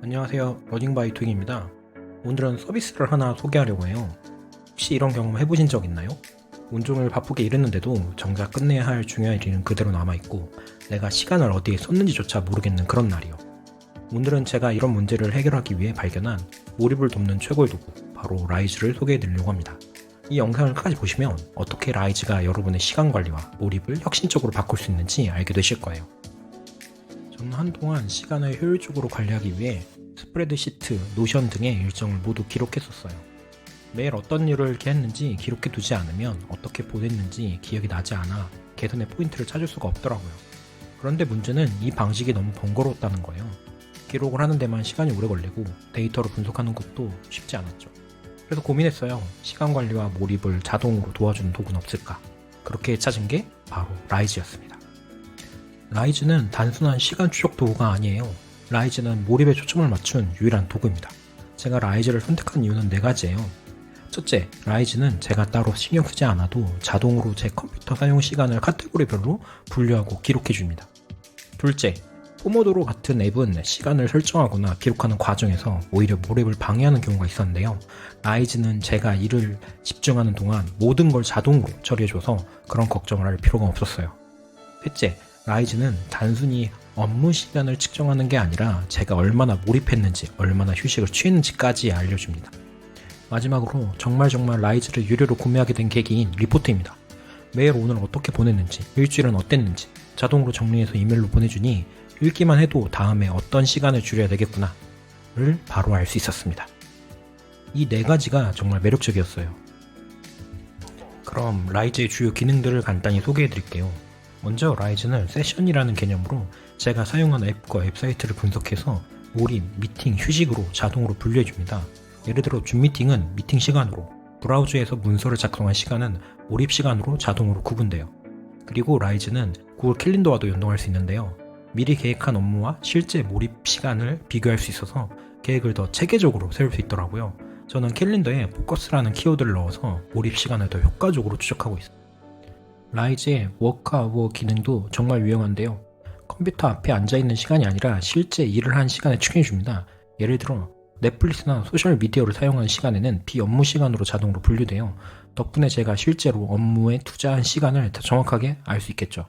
안녕하세요. 러닝바이투입니다. 오늘은 서비스를 하나 소개하려고 해요. 혹시 이런 경험 해보신 적 있나요? 온종일 바쁘게 일했는데도 정작 끝내야 할 중요한 일은 그대로 남아있고 내가 시간을 어디에 썼는지조차 모르겠는 그런 날이요. 오늘은 제가 이런 문제를 해결하기 위해 발견한 몰입을 돕는 최고의 도구, 바로 라이즈를 소개해드리려고 합니다. 이 영상을 끝까지 보시면 어떻게 라이즈가 여러분의 시간 관리와 몰입을 혁신적으로 바꿀 수 있는지 알게 되실 거예요. 저는 한동안 시간을 효율적으로 관리하기 위해 스프레드시트, 노션 등의 일정을 모두 기록했었어요. 매일 어떤 일을 이렇게 했는지 기록해두지 않으면 어떻게 보냈는지 기억이 나지 않아 개선의 포인트를 찾을 수가 없더라고요. 그런데 문제는 이 방식이 너무 번거로웠다는 거예요. 기록을 하는 데만 시간이 오래 걸리고 데이터를 분석하는 것도 쉽지 않았죠. 그래서 고민했어요. 시간 관리와 몰입을 자동으로 도와주는 도구는 없을까? 그렇게 찾은 게 바로 라이즈였습니다. 라이즈는 단순한 시간 추적 도구가 아니에요. 라이즈는 몰입에 초점을 맞춘 유일한 도구입니다. 제가 라이즈를 선택한 이유는 4가지예요. 첫째, 라이즈는 제가 따로 신경 쓰지 않아도 자동으로 제 컴퓨터 사용 시간을 카테고리별로 분류하고 기록해줍니다. 둘째, 포모도로 같은 앱은 시간을 설정하거나 기록하는 과정에서 오히려 몰입을 방해하는 경우가 있었는데요. 라이즈는 제가 일을 집중하는 동안 모든 걸 자동으로 처리해줘서 그런 걱정을 할 필요가 없었어요. 셋째, 라이즈는 단순히 업무 시간을 측정하는 게 아니라 제가 얼마나 몰입했는지, 얼마나 휴식을 취했는지까지 알려줍니다. 마지막으로 정말 라이즈를 유료로 구매하게 된 계기인 리포트입니다. 매일 오늘 어떻게 보냈는지, 일주일은 어땠는지 자동으로 정리해서 이메일로 보내주니 읽기만 해도 다음에 어떤 시간을 줄여야 되겠구나를 바로 알 수 있었습니다. 이 4가지가 정말 매력적이었어요. 그럼 라이즈의 주요 기능들을 간단히 소개해 드릴게요. 먼저 라이즈는 세션이라는 개념으로 제가 사용하는 앱과 웹사이트를 분석해서 몰입, 미팅, 휴식으로 자동으로 분류해줍니다. 예를 들어 줌 미팅은 미팅 시간으로, 브라우저에서 문서를 작성한 시간은 몰입 시간으로 자동으로 구분돼요. 그리고 라이즈는 구글 캘린더와도 연동할 수 있는데요. 미리 계획한 업무와 실제 몰입 시간을 비교할 수 있어서 계획을 더 체계적으로 세울 수 있더라고요. 저는 캘린더에 포커스라는 키워드를 넣어서 몰입 시간을 더 효과적으로 추적하고 있어요. 라이즈의 워크아워 기능도 정말 유용한데요. 컴퓨터 앞에 앉아있는 시간이 아니라 실제 일을 한 시간에 측정해줍니다. 예를 들어 넷플릭스나 소셜미디어를 사용한 시간에는 비업무 시간으로 자동으로 분류돼요. 덕분에 제가 실제로 업무에 투자한 시간을 더 정확하게 알 수 있겠죠.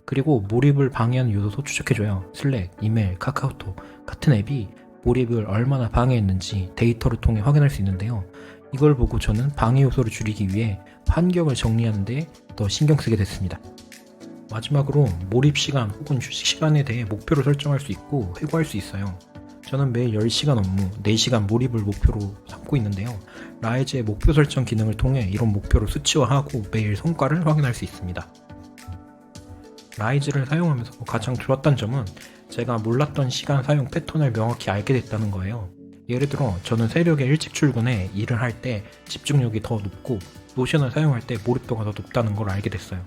그리고 몰입을 방해하는 요소도 추적해줘요. 슬랙, 이메일, 카카오톡 같은 앱이 몰입을 얼마나 방해했는지 데이터를 통해 확인할 수 있는데요. 이걸 보고 저는 방해 요소를 줄이기 위해 환경을 정리하는 데 더 신경 쓰게 됐습니다. 마지막으로 몰입 시간 혹은 휴식 시간에 대해 목표를 설정할 수 있고 회고할 수 있어요. 저는 매일 10시간 업무, 4시간 몰입을 목표로 삼고 있는데요. 라이즈의 목표 설정 기능을 통해 이런 목표를 수치화하고 매일 성과를 확인할 수 있습니다. 라이즈를 사용하면서 가장 좋았던 점은 제가 몰랐던 시간 사용 패턴을 명확히 알게 됐다는 거예요. 예를 들어 저는 새벽에 일찍 출근해 일을 할 때 집중력이 더 높고 노션을 사용할 때 몰입도가 더 높다는 걸 알게 됐어요.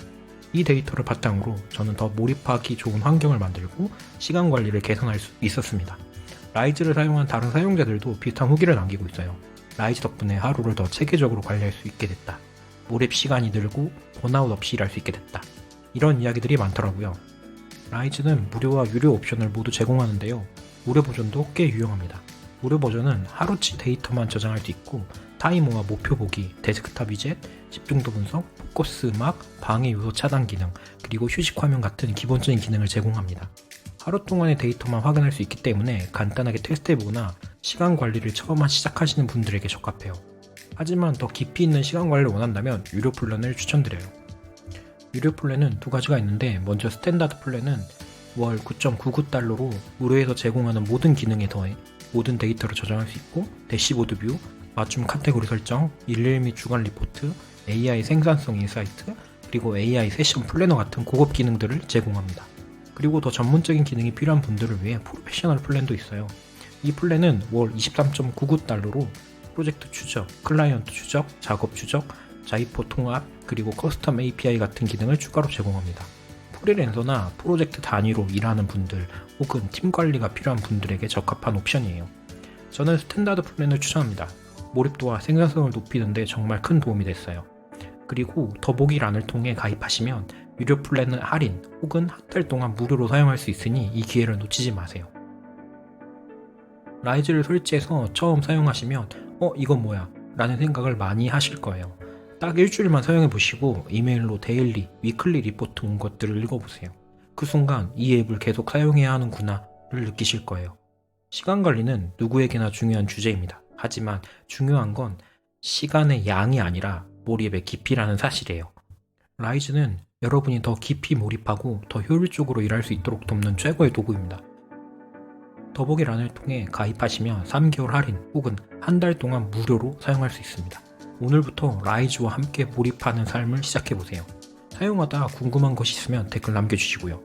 이 데이터를 바탕으로 저는 더 몰입하기 좋은 환경을 만들고 시간 관리를 개선할 수 있었습니다. 라이즈를 사용한 다른 사용자들도 비슷한 후기를 남기고 있어요. 라이즈 덕분에 하루를 더 체계적으로 관리할 수 있게 됐다. 몰입 시간이 늘고 번아웃 없이 일할 수 있게 됐다. 이런 이야기들이 많더라고요. 라이즈는 무료와 유료 옵션을 모두 제공하는데요. 무료 버전도 꽤 유용합니다. 무료 버전은 하루치 데이터만 저장할 수 있고 타이머와 목표 보기, 데스크탑 위젯, 집중도 분석, 포커스 음악, 방해 요소 차단 기능, 그리고 휴식 화면 같은 기본적인 기능을 제공합니다. 하루 동안의 데이터만 확인할 수 있기 때문에 간단하게 테스트해보거나 시간 관리를 처음 시작하시는 분들에게 적합해요. 하지만 더 깊이 있는 시간 관리를 원한다면 유료 플랜을 추천드려요. 유료 플랜은 2가지가 있는데 먼저 스탠다드 플랜은 월 9.99달러로 무료에서 제공하는 모든 기능에 더해 모든 데이터를 저장할 수 있고 대시보드 뷰, 맞춤 카테고리 설정, 일일 및 주간 리포트, AI 생산성 인사이트, 그리고 AI 세션 플래너 같은 고급 기능들을 제공합니다. 그리고 더 전문적인 기능이 필요한 분들을 위해 프로페셔널 플랜도 있어요. 이 플랜은 월 23.99달러로 프로젝트 추적, 클라이언트 추적, 작업 추적, 자이포 통합, 그리고 커스텀 API 같은 기능을 추가로 제공합니다. 프리랜서나 프로젝트 단위로 일하는 분들 혹은 팀 관리가 필요한 분들에게 적합한 옵션이에요. 저는 스탠다드 플랜을 추천합니다. 몰입도와 생산성을 높이는 데 정말 큰 도움이 됐어요. 그리고 더보기란을 통해 가입하시면 유료 플랜은 할인 혹은 한 달 동안 무료로 사용할 수 있으니 이 기회를 놓치지 마세요. 라이즈를 설치해서 처음 사용하시면 이건 뭐야? 라는 생각을 많이 하실 거예요. 딱 일주일만 사용해 보시고 이메일로 데일리, 위클리 리포트 온 것들을 읽어보세요. 그 순간 이 앱을 계속 사용해야 하는구나를 느끼실 거예요. 시간 관리는 누구에게나 중요한 주제입니다. 하지만 중요한 건 시간의 양이 아니라 몰입의 깊이라는 사실이에요. 라이즈는 여러분이 더 깊이 몰입하고 더 효율적으로 일할 수 있도록 돕는 최고의 도구입니다. 더보기란을 통해 가입하시면 3개월 할인 혹은 한 달 동안 무료로 사용할 수 있습니다. 오늘부터 라이즈와 함께 몰입하는 삶을 시작해보세요. 사용하다 궁금한 것이 있으면 댓글 남겨주시고요.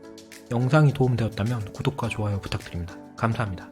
영상이 도움되었다면 구독과 좋아요 부탁드립니다. 감사합니다.